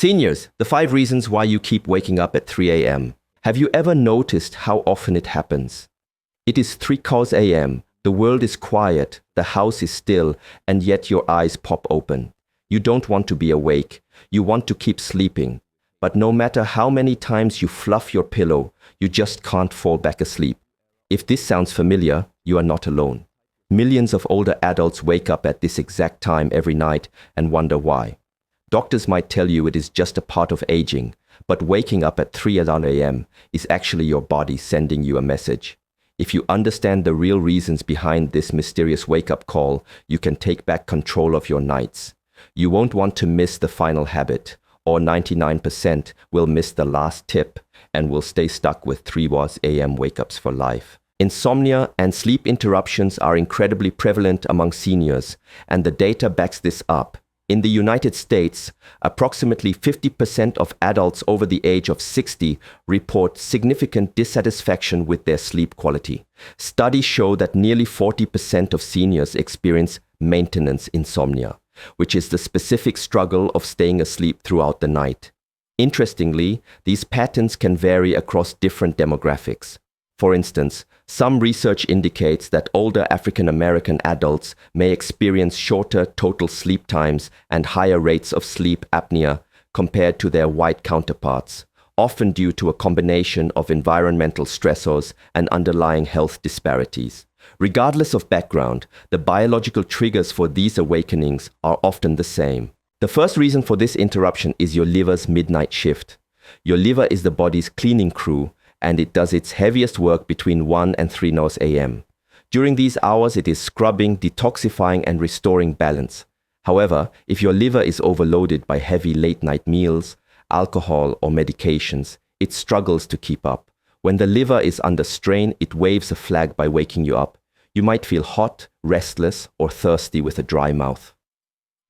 Seniors, the 5 reasons why you keep waking up at 3 a.m. Have you ever noticed how often it happens? It is 3 a.m., the world is quiet, the house is still, and yet your eyes pop open. You don't want to be awake, you want to keep sleeping. But no matter how many times you fluff your pillow, you just can't fall back asleep. If this sounds familiar, you are not alone. Millions of older adults wake up at this exact time every night and wonder why. Doctors might tell you it is just a part of aging, but waking up at 3 a.m. is actually your body sending you a message. If you understand the real reasons behind this mysterious wake-up call, you can take back control of your nights. You won't want to miss the final habit, or 99% will miss the last tip and will stay stuck with 3 a.m. wake-ups for life. Insomnia and sleep interruptions are incredibly prevalent among seniors, and the data backs this up. In the United States, approximately 50% of adults over the age of 60 report significant dissatisfaction with their sleep quality. Studies show that nearly 40% of seniors experience maintenance insomnia, which is the specific struggle of staying asleep throughout the night. Interestingly, these patterns can vary across different demographics. For instance, some research indicates that older African American adults may experience shorter total sleep times and higher rates of sleep apnea compared to their white counterparts, often due to a combination of environmental stressors and underlying health disparities. Regardless of background, the biological triggers for these awakenings are often the same. The first reason for this interruption is your liver's midnight shift. Your liver is the body's cleaning crew, and it does its heaviest work between 1 and 3 a.m. During these hours, it is scrubbing, detoxifying, and restoring balance. However, if your liver is overloaded by heavy late-night meals, alcohol, or medications, it struggles to keep up. When the liver is under strain, it waves a flag by waking you up. You might feel hot, restless, or thirsty with a dry mouth.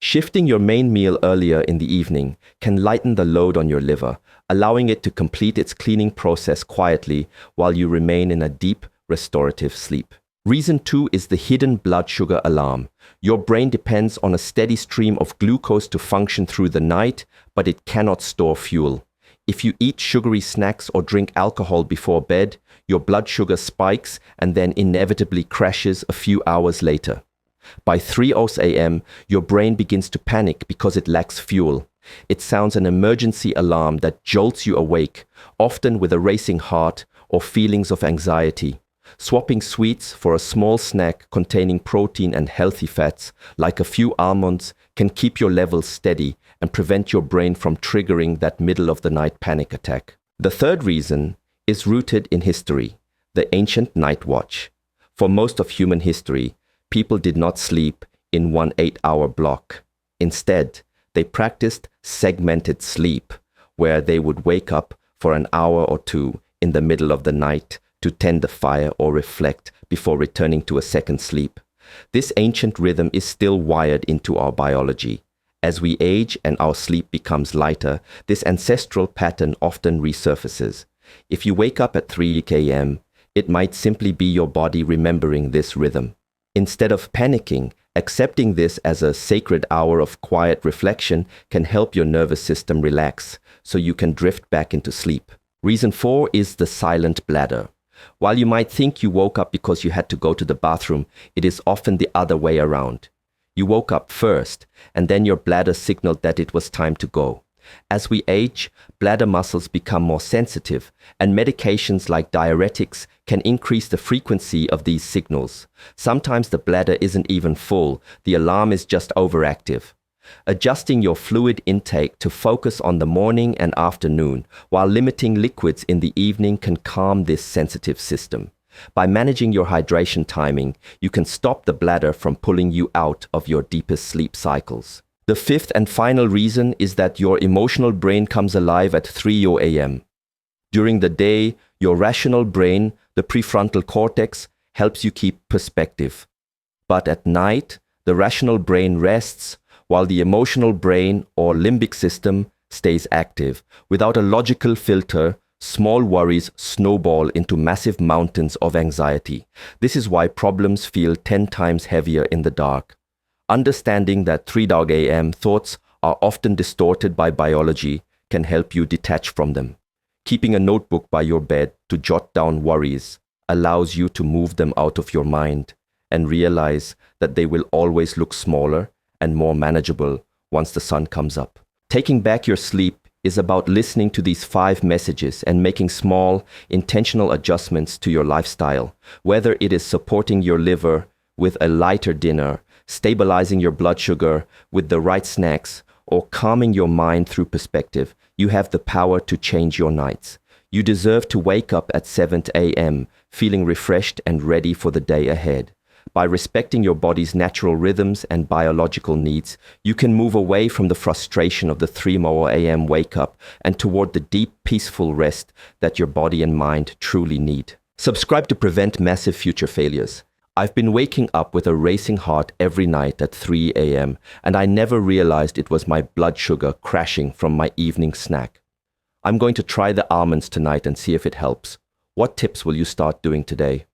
Shifting your main meal earlier in the evening can lighten the load on your liver, allowing it to complete its cleaning process quietly while you remain in a deep, restorative sleep. Reason 2 is the hidden blood sugar alarm. Your brain depends on a steady stream of glucose to function through the night, but it cannot store fuel. If you eat sugary snacks or drink alcohol before bed, your blood sugar spikes and then inevitably crashes a few hours later. By 3 a.m., your brain begins to panic because it lacks fuel. It sounds an emergency alarm that jolts you awake, often with a racing heart or feelings of anxiety. Swapping sweets for a small snack containing protein and healthy fats, like a few almonds, can keep your levels steady and prevent your brain from triggering that middle-of-the-night panic attack. The third reason is rooted in history, the ancient night watch. For most of human history, people did not sleep in one 8-hour block. Instead, they practiced segmented sleep, where they would wake up for an hour or two in the middle of the night to tend the fire or reflect before returning to a second sleep. This ancient rhythm is still wired into our biology. As we age and our sleep becomes lighter, this ancestral pattern often resurfaces. If you wake up at 3 a.m., it might simply be your body remembering this rhythm. Instead of panicking, accepting this as a sacred hour of quiet reflection can help your nervous system relax so you can drift back into sleep. Reason 4 is the silent bladder. While you might think you woke up because you had to go to the bathroom, it is often the other way around. You woke up first, and then your bladder signaled that it was time to go. As we age, bladder muscles become more sensitive, and medications like diuretics can increase the frequency of these signals. Sometimes the bladder isn't even full, the alarm is just overactive. Adjusting your fluid intake to focus on the morning and afternoon, while limiting liquids in the evening, can calm this sensitive system. By managing your hydration timing, you can stop the bladder from pulling you out of your deepest sleep cycles. The fifth and final reason is that your emotional brain comes alive at 3 a.m. During the day, your rational brain, the prefrontal cortex, helps you keep perspective. But at night, the rational brain rests, while the emotional brain, or limbic system, stays active. Without a logical filter, small worries snowball into massive mountains of anxiety. This is why problems feel 10 times heavier in the dark. Understanding that 3 a.m. thoughts are often distorted by biology can help you detach from them. Keeping a notebook by your bed to jot down worries allows you to move them out of your mind and realize that they will always look smaller and more manageable once the sun comes up. Taking back your sleep is about listening to these 5 messages and making small, intentional adjustments to your lifestyle, whether it is supporting your liver with a lighter dinner, stabilizing your blood sugar with the right snacks, or calming your mind through perspective. You have the power to change your nights. You deserve to wake up at 7 a.m. feeling refreshed and ready for the day ahead. By respecting your body's natural rhythms and biological needs, you can move away from the frustration of the 3 a.m. wake up and toward the deep, peaceful rest that your body and mind truly need. Subscribe to prevent massive future failures. I've been waking up with a racing heart every night at 3 a.m. and I never realized it was my blood sugar crashing from my evening snack. I'm going to try the almonds tonight and see if it helps. What tips will you start doing today?